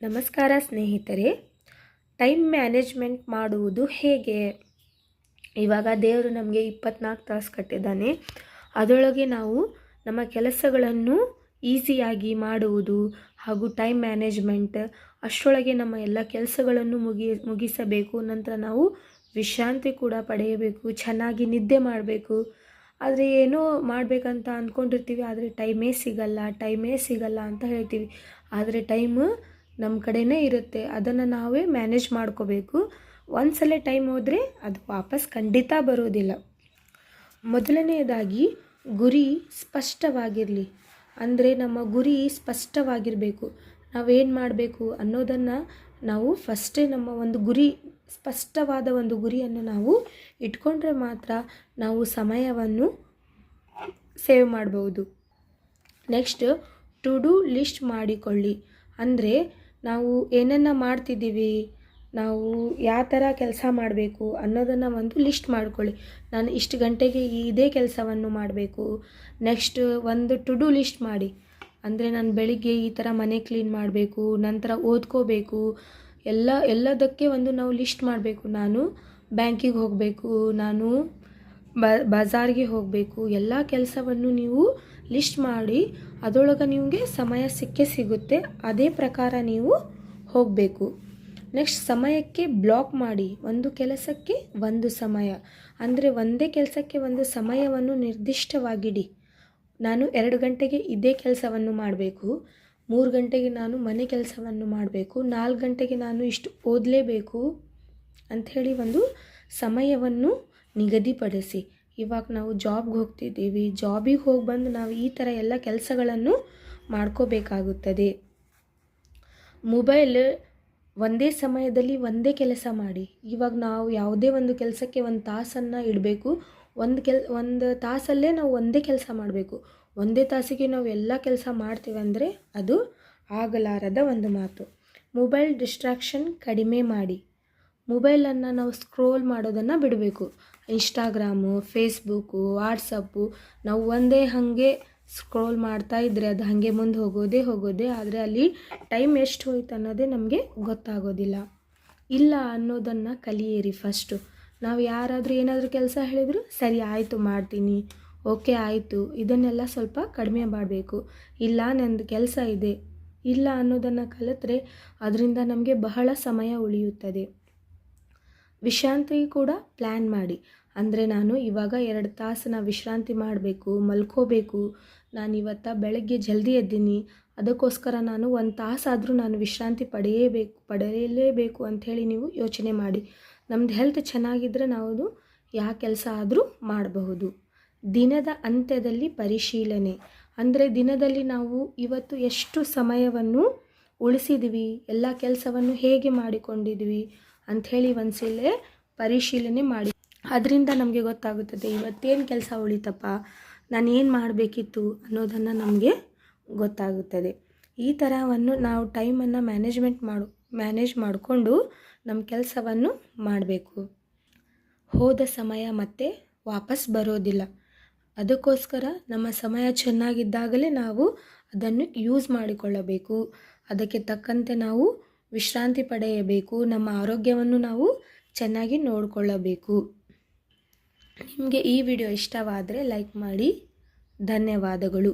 ನಮಸ್ಕಾರ ಸ್ನೇಹಿತರೆ. Time management ಮಾಡುವುದು ಹೇಗೆ? ಇವಾಗ ದೇವರು ನಮಗೆ 24 ತಾಸು ಕಟ್ಟಿದ್ದಾನೆ. ಅದರೊಳಗೆ ನಾವು ನಮ್ಮ ಕೆಲಸಗಳನ್ನು ಈಸಿಯಾಗಿ ಮಾಡುವುದು ಹಾಗೂ ಟೈಮ್ ಮ್ಯಾನೇಜ್ಮೆಂಟ್ ಅಷ್ಟರೊಳಗೆ ನಮ್ಮ ಎಲ್ಲ ಕೆಲಸಗಳನ್ನು ಮುಗಿಸಬೇಕು. ನಂತರ ನಾವು ವಿಶ್ರಾಂತಿ ಕೂಡ ಪಡೆಯಬೇಕು, ಚೆನ್ನಾಗಿ ನಿದ್ದೆ ಮಾಡಬೇಕು. ಆದರೆ ಏನೋ ಮಾಡಬೇಕಂತ ಅಂದ್ಕೊಂಡಿರ್ತೀವಿ, ಆದರೆ ಟೈಮೇ ಸಿಗಲ್ಲ ಅಂತ ಹೇಳ್ತೀವಿ. ಆದರೆ ಟೈಮು ನಮ್ಮ ಕಡೆಯೇ ಇರುತ್ತೆ, ಅದನ್ನು ನಾವೇ ಮ್ಯಾನೇಜ್ ಮಾಡ್ಕೋಬೇಕು. ಒಂದ್ಸಲ ಟೈಮ್ ಹೋದರೆ ಅದು ವಾಪಸ್ ಖಂಡಿತ ಬರೋದಿಲ್ಲ. ಮೊದಲನೆಯದಾಗಿ ಗುರಿ ಸ್ಪಷ್ಟವಾಗಿರಲಿ. ಅಂದರೆ ನಮ್ಮ ಗುರಿ ಸ್ಪಷ್ಟವಾಗಿರಬೇಕು. ನಾವೇನು ಮಾಡಬೇಕು ಅನ್ನೋದನ್ನು ನಾವು ಫಸ್ಟೇ ನಮ್ಮ ಒಂದು ಗುರಿ, ಸ್ಪಷ್ಟವಾದ ಒಂದು ಗುರಿಯನ್ನು ನಾವು ಇಟ್ಕೊಂಡ್ರೆ ಮಾತ್ರ ನಾವು ಸಮಯವನ್ನು ಸೇವ್ ಮಾಡ್ಬೋದು. ನೆಕ್ಸ್ಟ್, ಟು ಡೂ ಲಿಸ್ಟ್ ಮಾಡಿಕೊಳ್ಳಿ. ಅಂದರೆ ನಾವು ಏನನ್ನು ಮಾಡ್ತಿದ್ದೀವಿ, ನಾವು ಯಾವ ಥರ ಕೆಲಸ ಮಾಡಬೇಕು ಅನ್ನೋದನ್ನು ಒಂದು ಲಿಸ್ಟ್ ಮಾಡ್ಕೊಳ್ಳಿ. ನಾನು ಇಷ್ಟು ಗಂಟೆಗೆ ಇದೇ ಕೆಲಸವನ್ನು ಮಾಡಬೇಕು. ನೆಕ್ಸ್ಟ್ ಒಂದು ಟು ಡೂ ಲಿಸ್ಟ್ ಮಾಡಿ. ಅಂದರೆ ನಾನು ಬೆಳಿಗ್ಗೆ ಈ ಥರ ಮನೆ ಕ್ಲೀನ್ ಮಾಡಬೇಕು, ನಂತರ ಓದ್ಕೋಬೇಕು, ಎಲ್ಲದಕ್ಕೆ ಒಂದು ನಾವು ಲಿಸ್ಟ್ ಮಾಡಬೇಕು. ನಾನು ಬ್ಯಾಂಕಿಗೆ ಹೋಗಬೇಕು, ನಾನು ಬಜಾರ್ಗೆ ಹೋಗಬೇಕು. ಎಲ್ಲ ಕೆಲಸವನ್ನು ನೀವು ಲಿಸ್ಟ್ ಮಾಡಿ ಅದರೊಳಗೆ ನಿಮಗೆ ಸಮಯ ಸಿಗುತ್ತೆ. ಅದೇ ಪ್ರಕಾರ ನೀವು ಹೋಗಬೇಕು. ನೆಕ್ಸ್ಟ್, ಸಮಯಕ್ಕೆ ಬ್ಲಾಕ್ ಮಾಡಿ. ಒಂದು ಕೆಲಸಕ್ಕೆ ಒಂದು ಸಮಯ, ಅಂದರೆ ಒಂದೇ ಕೆಲಸಕ್ಕೆ ಒಂದು ಸಮಯವನ್ನು ನಿರ್ದಿಷ್ಟವಾಗಿಡಿ. ನಾನು 2 ಗಂಟೆಗೆ ಇದೇ ಕೆಲಸವನ್ನು ಮಾಡಬೇಕು, 3 ಗಂಟೆಗೆ ನಾನು ಮನೆ ಕೆಲಸವನ್ನು ಮಾಡಬೇಕು, 4 ಗಂಟೆಗೆ ನಾನು ಇಷ್ಟು ಓದಲೇಬೇಕು ಅಂಥೇಳಿ ಒಂದು ಸಮಯವನ್ನು ನಿಗದಿಪಡಿಸಿ. ಇವಾಗ ನಾವು ಜಾಬ್ಗೆ ಹೋಗ್ತಿದ್ದೀವಿ, ಜಾಬಿಗೆ ಹೋಗಿ ಬಂದು ನಾವು ಈ ಥರ ಎಲ್ಲ ಕೆಲಸಗಳನ್ನು ಮಾಡ್ಕೋಬೇಕಾಗುತ್ತದೆ. ಮೊಬೈಲ್ ಒಂದೇ ಸಮಯದಲ್ಲಿ ಒಂದೇ ಕೆಲಸ ಮಾಡಿ. ಇವಾಗ ನಾವು ಯಾವುದೇ ಒಂದು ಕೆಲಸಕ್ಕೆ 1 ತಾಸನ್ನು ಇಡಬೇಕು. ಒಂದು ತಾಸಲ್ಲೇ ನಾವು ಒಂದೇ ಕೆಲಸ ಮಾಡಬೇಕು. ಒಂದೇ ತಾಸಿಗೆ ನಾವು ಎಲ್ಲ ಕೆಲಸ ಮಾಡ್ತೀವಿ ಅಂದರೆ ಅದು ಆಗಲಾರದ ಒಂದು ಮಾತು. ಮೊಬೈಲ್ ಡಿಸ್ಟ್ರಾಕ್ಷನ್ ಕಡಿಮೆ ಮಾಡಿ. ಮೊಬೈಲನ್ನು ನಾವು ಸ್ಕ್ರೋಲ್ ಮಾಡೋದನ್ನು ಬಿಡಬೇಕು. ಇನ್ಸ್ಟಾಗ್ರಾಮು, ಫೇಸ್ಬುಕ್ಕು, ವಾಟ್ಸಪ್ಪು ನಾವು ಒಂದೇ ಹಾಗೆ ಸ್ಕ್ರೋಲ್ ಮಾಡ್ತಾ ಇದ್ದರೆ ಅದು ಹಾಗೆ ಮುಂದೆ ಹೋಗೋದೇ. ಆದರೆ ಅಲ್ಲಿ ಟೈಮ್ ಎಷ್ಟು ಹೋಯ್ತು ಅನ್ನೋದೇ ನಮಗೆ ಗೊತ್ತಾಗೋದಿಲ್ಲ. ಇಲ್ಲ ಅನ್ನೋದನ್ನು ಕಲಿಯಿರಿ ಫಸ್ಟು. ನಾವು ಯಾರಾದರೂ ಏನಾದರೂ ಕೆಲಸ ಹೇಳಿದ್ರು, ಸರಿ ಆಯಿತು ಮಾಡ್ತೀನಿ, ಓಕೆ ಆಯಿತು, ಇದನ್ನೆಲ್ಲ ಸ್ವಲ್ಪ ಕಡಿಮೆ ಮಾಡಬೇಕು. ಇಲ್ಲ ನಂದು ಕೆಲಸ ಇದೆ, ಇಲ್ಲ ಅನ್ನೋದನ್ನು ಕಲಿತ್ರೆ ಅದರಿಂದ ನಮಗೆ ಬಹಳ ಸಮಯ ಉಳಿಯುತ್ತದೆ. ವಿಶ್ರಾಂತಿ ಕೂಡ ಪ್ಲ್ಯಾನ್ ಮಾಡಿ. ಅಂದರೆ ನಾನು ಇವಾಗ 2 ತಾಸು ವಿಶ್ರಾಂತಿ ಮಾಡಬೇಕು, ಮಲ್ಕೋಬೇಕು. ನಾನು ಇವತ್ತು ಬೆಳಗ್ಗೆ ಜಲ್ದಿ ಎದ್ದೀನಿ, ಅದಕ್ಕೋಸ್ಕರ ನಾನು 1 ತಾಸಾದರೂ ನಾನು ವಿಶ್ರಾಂತಿ ಪಡೆಯಲೇಬೇಕು ಅಂಥೇಳಿ ನೀವು ಯೋಚನೆ ಮಾಡಿ. ನಮ್ಮದು ಹೆಲ್ತ್ ಚೆನ್ನಾಗಿದ್ದರೆ ನಾವು ಯಾವ ಕೆಲಸ ಆದರೂ ಮಾಡಬಹುದು. ದಿನದ ಅಂತ್ಯದಲ್ಲಿ ಪರಿಶೀಲನೆ. ಅಂದರೆ ದಿನದಲ್ಲಿ ನಾವು ಇವತ್ತು ಎಷ್ಟು ಸಮಯವನ್ನು ಉಳಿಸಿದ್ವಿ, ಎಲ್ಲ ಕೆಲಸವನ್ನು ಹೇಗೆ ಮಾಡಿಕೊಂಡಿದ್ವಿ ಅಂಥೇಳಿ ಒಂದ್ಸಲ ಪರಿಶೀಲನೆ ಮಾಡಿ. ಅದರಿಂದ ನಮಗೆ ಗೊತ್ತಾಗುತ್ತದೆ ಇವತ್ತೇನು ಕೆಲಸ ಉಳಿತಪ್ಪ, ನಾನು ಏನು ಮಾಡಬೇಕಿತ್ತು ಅನ್ನೋದನ್ನು ನಮಗೆ ಗೊತ್ತಾಗುತ್ತದೆ. ಈ ಥರವನ್ನು ನಾವು ಟೈಮನ್ನು ಮ್ಯಾನೇಜ್ ಮಾಡಿಕೊಂಡು ನಮ್ಮ ಕೆಲಸವನ್ನು ಮಾಡಬೇಕು. ಹೋದ ಸಮಯ ಮತ್ತೆ ವಾಪಸ್ ಬರೋದಿಲ್ಲ. ಅದಕ್ಕೋಸ್ಕರ ನಮ್ಮ ಸಮಯ ಚೆನ್ನಾಗಿದ್ದಾಗಲೇ ನಾವು ಅದನ್ನು ಯೂಸ್ ಮಾಡಿಕೊಳ್ಳಬೇಕು. ಅದಕ್ಕೆ ತಕ್ಕಂತೆ ನಾವು ವಿಶ್ರಾಂತಿ ಪಡೆಯಬೇಕು. ನಮ್ಮ ಆರೋಗ್ಯವನ್ನು ನಾವು ಚೆನ್ನಾಗಿ ನೋಡಿಕೊಳ್ಳಬೇಕು. ನಿಮಗೆ ಈ ವಿಡಿಯೋ ಇಷ್ಟವಾದರೆ ಲೈಕ್ ಮಾಡಿ. ಧನ್ಯವಾದಗಳು.